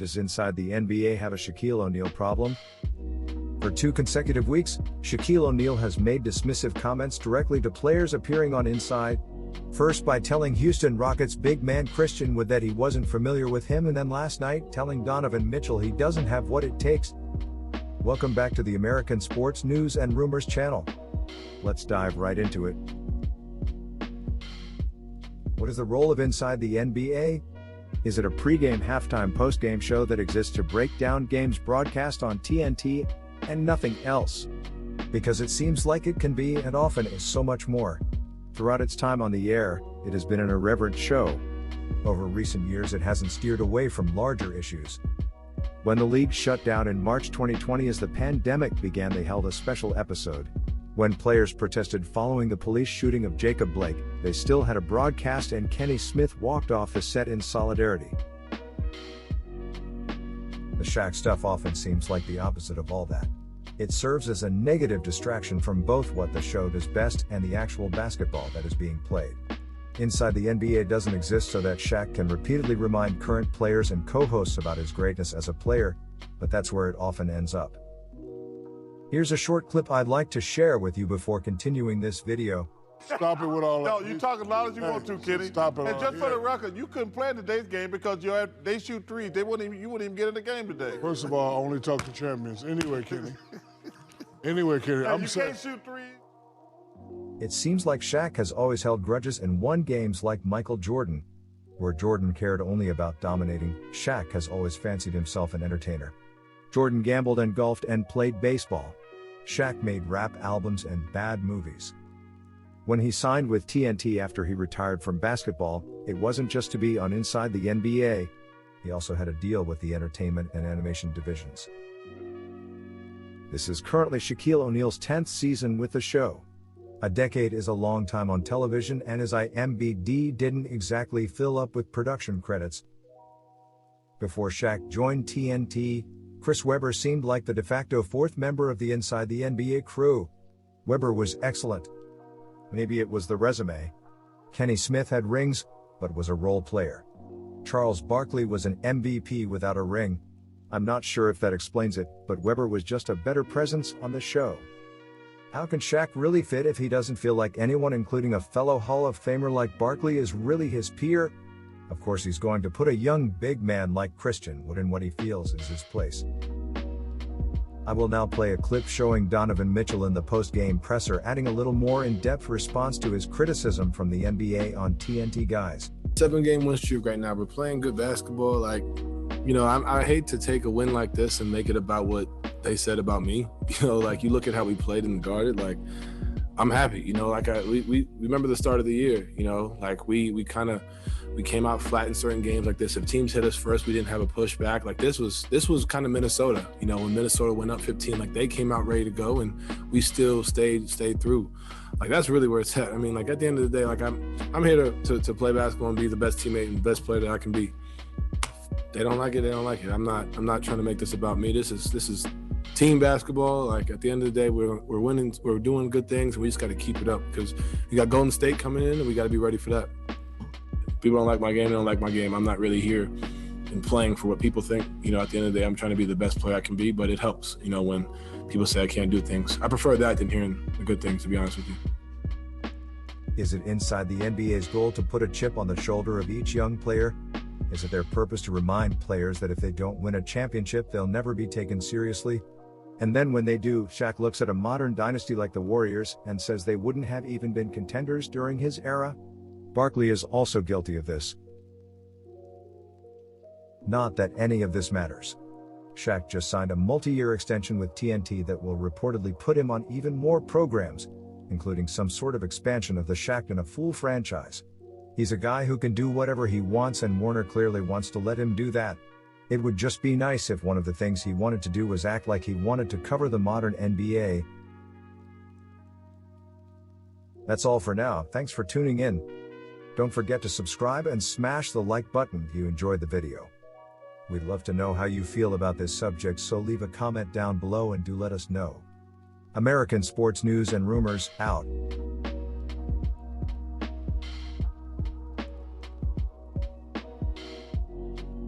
Does Inside the NBA have a Shaquille O'Neal problem? For 2 consecutive weeks, Shaquille O'Neal has made dismissive comments directly to players appearing on Inside. First by telling Houston Rockets big man Christian Wood that he wasn't familiar with him, and then last night telling Donovan Mitchell he doesn't have what it takes. Welcome back to the American Sports News and Rumors channel. Let's dive right into it. What is the role of Inside the NBA? Is it a pregame, halftime, postgame show that exists to break down games broadcast on TNT and nothing else? Because it seems like it can be, and often is, so much more. Throughout its time on the air, it has been an irreverent show. Over recent years, it hasn't steered away from larger issues. When the league shut down in March 2020 as the pandemic began, they held a special episode. When players protested following the police shooting of Jacob Blake, they still had a broadcast, and Kenny Smith walked off the set in solidarity. The Shaq stuff often seems like the opposite of all that. It serves as a negative distraction from both what the show does best and the actual basketball that is being played. Inside the NBA doesn't exist so that Shaq can repeatedly remind current players and co-hosts about his greatness as a player, but that's where it often ends up. Here's a short clip I'd like to share with you before continuing this video. Stop it with all that. No, you talk as loud as you want to, Kenny. Stop it. And just for the record, you couldn't play in today's game because they shoot threes. You wouldn't even get in the game today. First of all, I only talk to champions. Anyway, Kenny. Anyway, Kenny, Hey, you can't shoot threes. It seems like Shaq has always held grudges and won games like Michael Jordan. Where Jordan cared only about dominating, Shaq has always fancied himself an entertainer. Jordan gambled and golfed and played baseball. Shaq made rap albums and bad movies. When he signed with TNT after he retired from basketball, it wasn't just to be on Inside the NBA. He also had a deal with the entertainment and animation divisions. This is currently Shaquille O'Neal's 10th season with the show. A decade is a long time on television, and his IMDb didn't exactly fill up with production credits. Before Shaq joined TNT, Chris Webber seemed like the de facto 4th member of the Inside the NBA crew. Webber was excellent. Maybe it was the resume. Kenny Smith had rings, but was a role player. Charles Barkley was an MVP without a ring. I'm not sure if that explains it, but Webber was just a better presence on the show. How can Shaq really fit if he doesn't feel like anyone, including a fellow Hall of Famer like Barkley, is really his peer? Of course he's going to put a young big man like Christian Wood in what he feels is his place. I will now play a clip showing Donovan Mitchell in the post-game presser adding a little more in-depth response to his criticism from the NBA on TNT guys. 7-game win streak right now. We're playing good basketball. I hate to take a win like this and make it about what they said about me. You look at how we played and guarded, I'm happy. We remember the start of the year, we came out flat in certain games like this. If teams hit us first, we didn't have a pushback. This was kind of Minnesota. When Minnesota went up 15, they came out ready to go, and we still stayed through. That's really where it's at. At the end of the day, I'm here to play basketball and be the best teammate and best player that I can be. They don't like it. They don't like it. I'm not trying to make this about me. This is team basketball. At the end of the day, we're winning. We're doing good things, and we just got to keep it up because you got Golden State coming in, and we got to be ready for that. People don't like my game. They don't like my game. I'm not really here and playing for what people think. At the end of the day, I'm trying to be the best player I can be, but it helps, when people say I can't do things. I prefer that than hearing the good things, to be honest with you. Is it Inside the NBA's goal to put a chip on the shoulder of each young player? Is it their purpose to remind players that if they don't win a championship, they'll never be taken seriously? And then when they do, Shaq looks at a modern dynasty like the Warriors and says they wouldn't have even been contenders during his era? Barkley is also guilty of this. Not that any of this matters. Shaq just signed a multi-year extension with TNT that will reportedly put him on even more programs, including some sort of expansion of the Shaq and a Fool franchise. He's a guy who can do whatever he wants, and Warner clearly wants to let him do that. It would just be nice if one of the things he wanted to do was act like he wanted to cover the modern NBA. That's all for now. Thanks for tuning in. Don't forget to subscribe and smash the like button if you enjoyed the video. We'd love to know how you feel about this subject, so leave a comment down below and do let us know. American Sports News and Rumors, out.